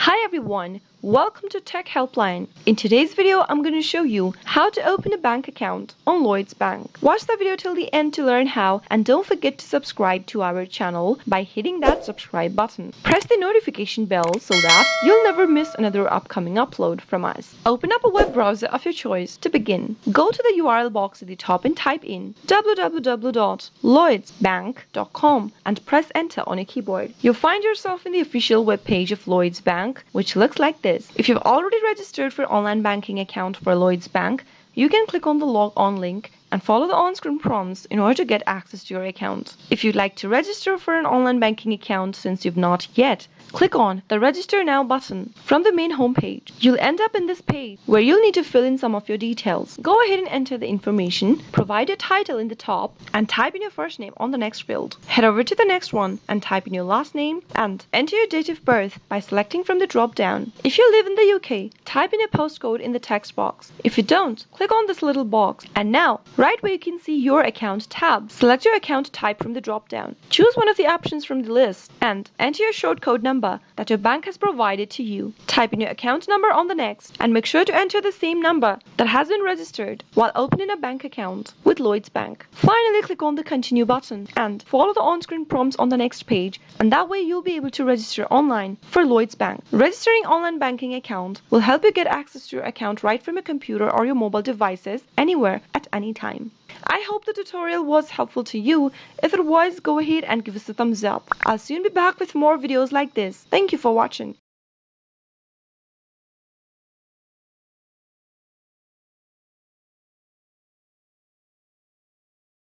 Hi everyone, welcome to Tech Helpline. In today's video, I'm going to show you how to open a bank account on Lloyds Bank. Watch the video till the end to learn how, and don't forget to subscribe to our channel by hitting that subscribe button. Press the notification bell so that you'll never miss another upcoming upload from us. Open up a web browser of your choice. To begin, go to the URL box at the top and type in www.lloydsbank.com and press enter on your keyboard. You'll find yourself in the official web page of Lloyds Bank, which looks like this. If you've already registered for an online banking account for Lloyds Bank, you can click on the log on link and follow the on-screen prompts in order to get access to your account. If you'd like to register for an online banking account since you've not yet, click on the Register Now button from the main homepage. You'll end up in this page where you'll need to fill in some of your details. Go ahead and enter the information, provide your title in the top, and type in your first name on the next field. Head over to the next one and type in your last name and enter your date of birth by selecting from the drop-down. If you live in the UK, type in your postcode in the text box. If you don't, click on this little box. And now, right where you can see your account tab, select your account type from the drop-down. Choose one of the options from the list and enter your short code number that your bank has provided to you. Type in your account number on the next and make sure to enter the same number that has been registered while opening a bank account with Lloyds Bank. Finally, click on the continue button and follow the on-screen prompts on the next page, and that way you'll be able to register online for Lloyds Bank. Registering online banking account will help you get access to your account right from your computer or your mobile devices anywhere at any time. I hope the tutorial was helpful to you. If it was, go ahead and give us a thumbs up. I'll soon be back with more videos like this. Thank you for watching.